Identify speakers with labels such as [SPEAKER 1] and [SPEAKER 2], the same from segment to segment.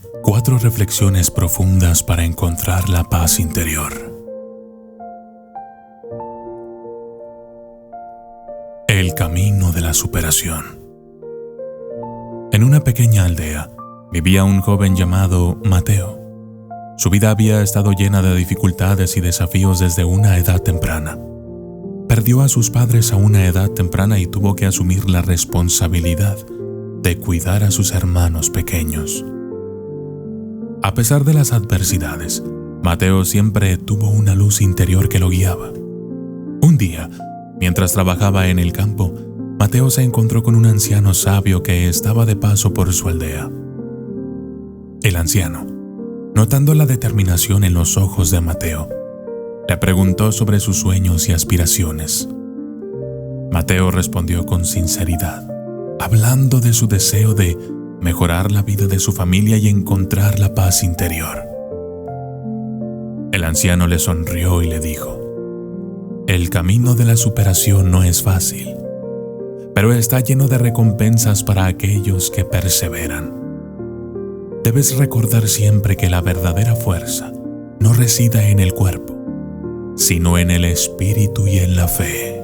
[SPEAKER 1] 4 reflexiones profundas para encontrar la paz interior. El camino de la superación. En una pequeña aldea vivía un joven llamado Mateo. Su vida había estado llena de dificultades y desafíos desde una edad temprana. Perdió a sus padres a una edad temprana y tuvo que asumir la responsabilidad de cuidar a sus hermanos pequeños. A pesar de las adversidades, Mateo siempre tuvo una luz interior que lo guiaba. Un día, mientras trabajaba en el campo, Mateo se encontró con un anciano sabio que estaba de paso por su aldea. El anciano, notando la determinación en los ojos de Mateo, le preguntó sobre sus sueños y aspiraciones. Mateo respondió con sinceridad, hablando de su deseo de mejorar la vida de su familia y encontrar la paz interior. El anciano le sonrió y le dijo: el camino de la superación no es fácil, pero está lleno de recompensas para aquellos que perseveran. Debes recordar siempre que la verdadera fuerza no reside en el cuerpo, sino en el espíritu y en la fe.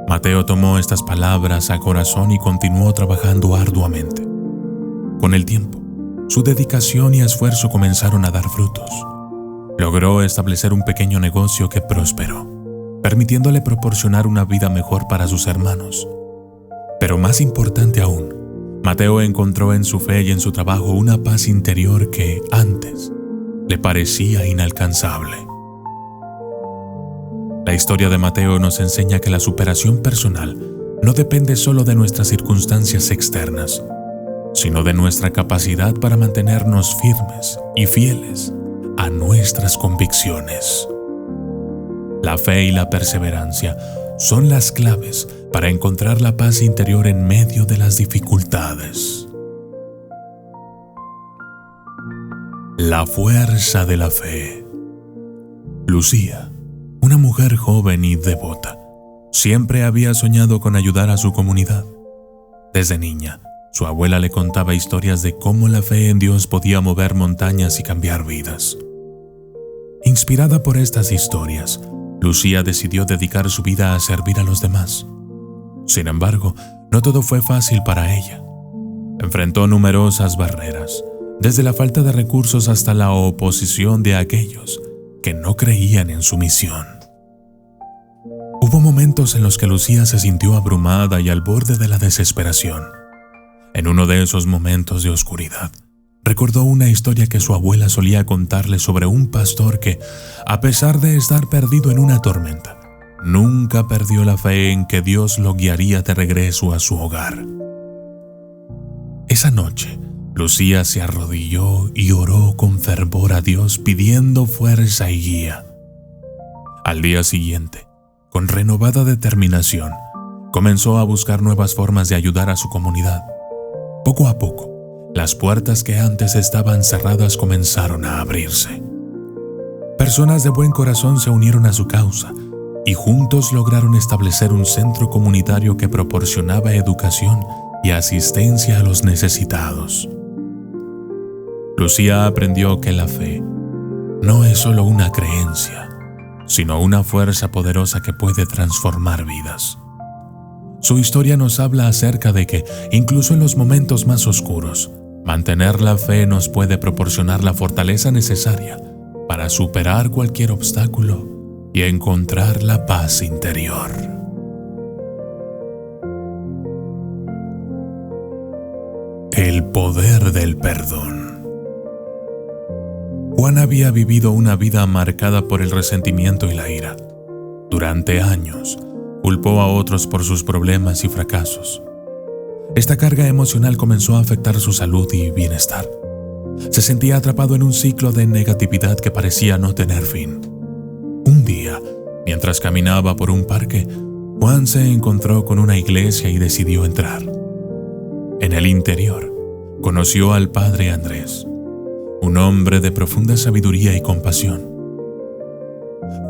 [SPEAKER 1] Mateo tomó estas palabras a corazón y continuó trabajando arduamente. Con el tiempo, su dedicación y esfuerzo comenzaron a dar frutos. Logró establecer un pequeño negocio que prosperó, permitiéndole proporcionar una vida mejor para sus hermanos. Pero más importante aún, Mateo encontró en su fe y en su trabajo una paz interior que antes le parecía inalcanzable. La historia de Mateo nos enseña que la superación personal no depende solo de nuestras circunstancias externas, sino de nuestra capacidad para mantenernos firmes y fieles a nuestras convicciones. La fe y la perseverancia son las claves para encontrar la paz interior en medio de las dificultades. La fuerza de la fe. Lucía, una mujer joven y devota, siempre había soñado con ayudar a su comunidad. Desde niña, su abuela le contaba historias de cómo la fe en Dios podía mover montañas y cambiar vidas. Inspirada por estas historias, Lucía decidió dedicar su vida a servir a los demás. Sin embargo, no todo fue fácil para ella. Enfrentó numerosas barreras, desde la falta de recursos hasta la oposición de aquellos que no creían en su misión. Hubo momentos en los que Lucía se sintió abrumada y al borde de la desesperación. En uno de esos momentos de oscuridad, recordó una historia que su abuela solía contarle sobre un pastor que, a pesar de estar perdido en una tormenta, nunca perdió la fe en que Dios lo guiaría de regreso a su hogar. Esa noche, Lucía se arrodilló y oró con fervor a Dios pidiendo fuerza y guía. Al día siguiente, con renovada determinación, comenzó a buscar nuevas formas de ayudar a su comunidad. Poco a poco, las puertas que antes estaban cerradas comenzaron a abrirse. Personas de buen corazón se unieron a su causa y juntos lograron establecer un centro comunitario que proporcionaba educación y asistencia a los necesitados. Lucía aprendió que la fe no es solo una creencia, sino una fuerza poderosa que puede transformar vidas. Su historia nos habla acerca de que, incluso en los momentos más oscuros, mantener la fe nos puede proporcionar la fortaleza necesaria para superar cualquier obstáculo y encontrar la paz interior. El poder del perdón. Juan había vivido una vida marcada por el resentimiento y la ira. Durante años, culpó a otros por sus problemas y fracasos. Esta carga emocional comenzó a afectar su salud y bienestar. Se sentía atrapado en un ciclo de negatividad que parecía no tener fin. Un día, mientras caminaba por un parque, Juan se encontró con una iglesia y decidió entrar. En el interior, conoció al padre Andrés, un hombre de profunda sabiduría y compasión.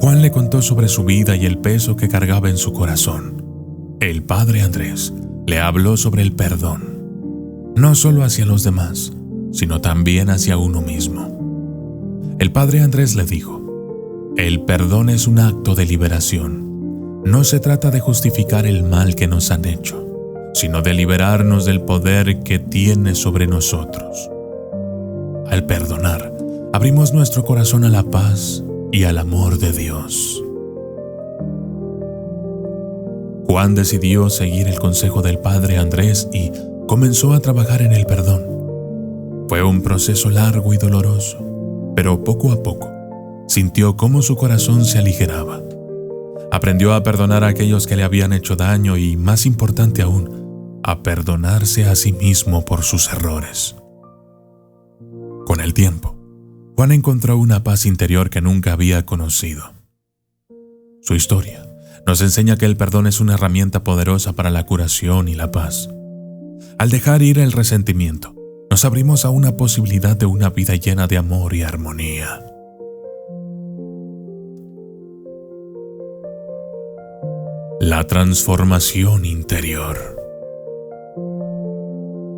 [SPEAKER 1] Juan le contó sobre su vida y el peso que cargaba en su corazón. El padre Andrés le habló sobre el perdón. no solo hacia los demás, sino también hacia uno mismo. El padre Andrés le dijo: el perdón es un acto de liberación. No se trata de justificar el mal que nos han hecho, sino de liberarnos del poder que tiene sobre nosotros. Al perdonar, abrimos nuestro corazón a la paz y al amor de Dios. Juan decidió seguir el consejo del padre Andrés y comenzó a trabajar en el perdón. Fue un proceso largo y doloroso, pero poco a poco sintió cómo su corazón se aligeraba. Aprendió a perdonar a aquellos que le habían hecho daño y, más importante aún, a perdonarse a sí mismo por sus errores. Con el tiempo, Juan encontró una paz interior que nunca había conocido. Su historia nos enseña que el perdón es una herramienta poderosa para la curación y la paz. Al dejar ir el resentimiento, nos abrimos a una posibilidad de una vida llena de amor y armonía. La transformación interior.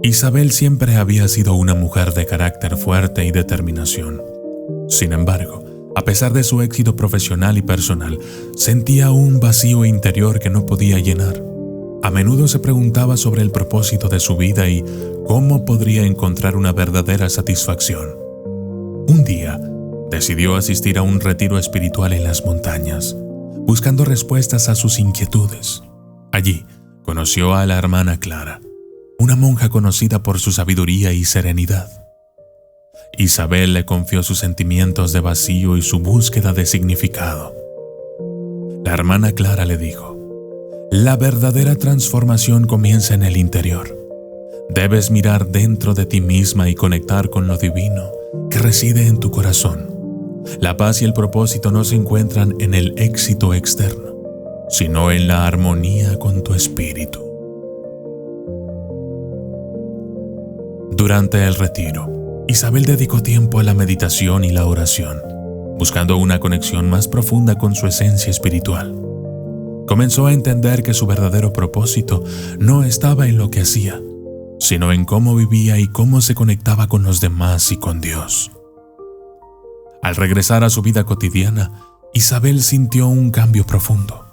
[SPEAKER 1] Isabel siempre había sido una mujer de carácter fuerte y determinación. Sin embargo, a pesar de su éxito profesional y personal, sentía un vacío interior que no podía llenar. A menudo se preguntaba sobre el propósito de su vida y cómo podría encontrar una verdadera satisfacción. Un día, decidió asistir a un retiro espiritual en las montañas, buscando respuestas a sus inquietudes. Allí, conoció a la hermana Clara, una monja conocida por su sabiduría y serenidad. Isabel le confió sus sentimientos de vacío y su búsqueda de significado. La hermana Clara le dijo: la verdadera transformación comienza en el interior. Debes mirar dentro de ti misma y conectar con lo divino que reside en tu corazón. La paz y el propósito no se encuentran en el éxito externo, sino en la armonía con tu espíritu. Durante el retiro, Isabel dedicó tiempo a la meditación y la oración, buscando una conexión más profunda con su esencia espiritual. Comenzó a entender que su verdadero propósito no estaba en lo que hacía, sino en cómo vivía y cómo se conectaba con los demás y con Dios. Al regresar a su vida cotidiana, Isabel sintió un cambio profundo.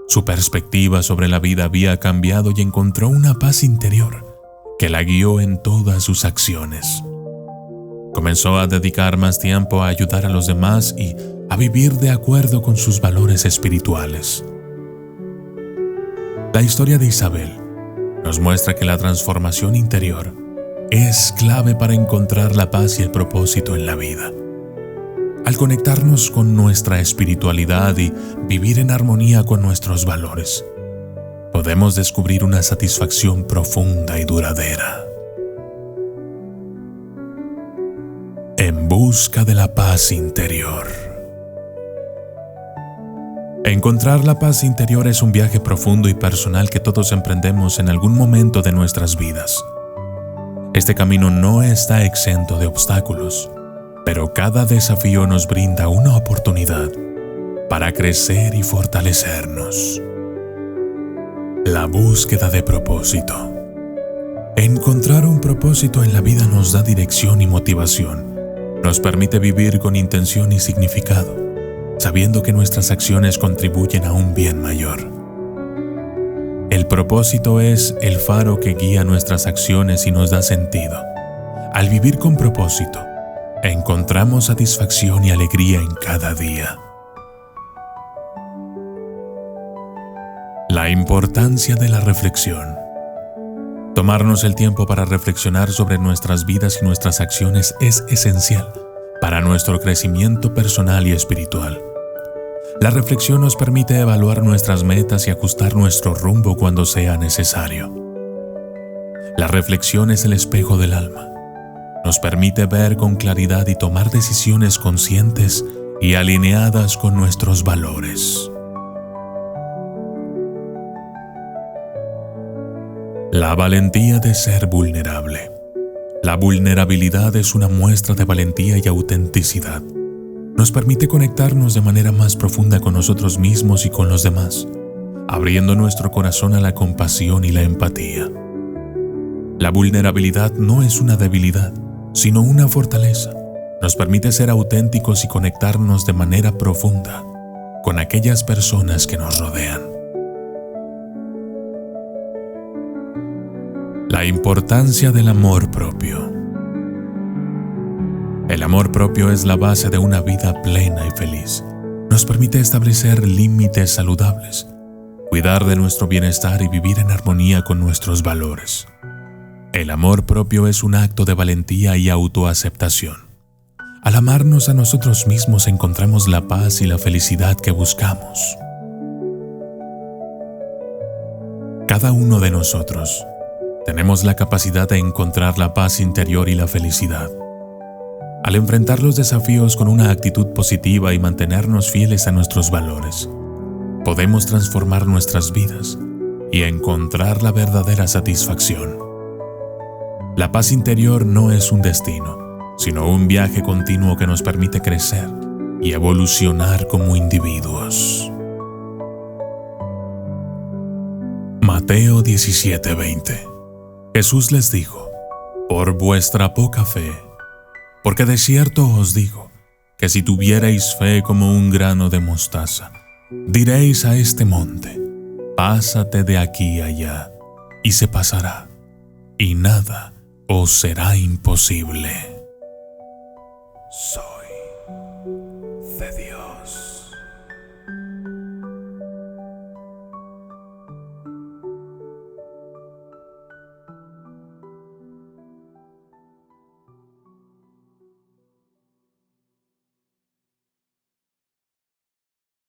[SPEAKER 1] Su perspectiva sobre la vida había cambiado y encontró una paz interior que la guió en todas sus acciones. Comenzó a dedicar más tiempo a ayudar a los demás y a vivir de acuerdo con sus valores espirituales. La historia de Isabel nos muestra que la transformación interior es clave para encontrar la paz y el propósito en la vida. Al conectarnos con nuestra espiritualidad y vivir en armonía con nuestros valores, podemos descubrir una satisfacción profunda y duradera. En busca de la paz interior. Encontrar la paz interior es un viaje profundo y personal que todos emprendemos en algún momento de nuestras vidas. Este camino no está exento de obstáculos, pero cada desafío nos brinda una oportunidad para crecer y fortalecernos. La búsqueda de propósito. Encontrar un propósito en la vida nos da dirección y motivación. Nos permite vivir con intención y significado, sabiendo que nuestras acciones contribuyen a un bien mayor. El propósito es el faro que guía nuestras acciones y nos da sentido. Al vivir con propósito, encontramos satisfacción y alegría en cada día. La importancia de la reflexión. Tomarnos el tiempo para reflexionar sobre nuestras vidas y nuestras acciones es esencial para nuestro crecimiento personal y espiritual. La reflexión nos permite evaluar nuestras metas y ajustar nuestro rumbo cuando sea necesario. La reflexión es el espejo del alma. Nos permite ver con claridad y tomar decisiones conscientes y alineadas con nuestros valores. La valentía de ser vulnerable. La vulnerabilidad es una muestra de valentía y autenticidad. Nos permite conectarnos de manera más profunda con nosotros mismos y con los demás, abriendo nuestro corazón a la compasión y la empatía. La vulnerabilidad no es una debilidad, sino una fortaleza. Nos permite ser auténticos y conectarnos de manera profunda con aquellas personas que nos rodean. La importancia del amor propio. El amor propio es la base de una vida plena y feliz. Nos permite establecer límites saludables, cuidar de nuestro bienestar y vivir en armonía con nuestros valores. El amor propio es un acto de valentía y autoaceptación. Al amarnos a nosotros mismos encontramos la paz y la felicidad que buscamos. Cada uno de nosotros tenemos la capacidad de encontrar la paz interior y la felicidad. Al enfrentar los desafíos con una actitud positiva y mantenernos fieles a nuestros valores, podemos transformar nuestras vidas y encontrar la verdadera satisfacción. La paz interior no es un destino, sino un viaje continuo que nos permite crecer y evolucionar como individuos. Mateo 17:20. Jesús les dijo: por vuestra poca fe, porque de cierto os digo, que si tuvierais fe como un grano de mostaza, diréis a este monte: pásate de aquí allá, y se pasará, y nada os será imposible.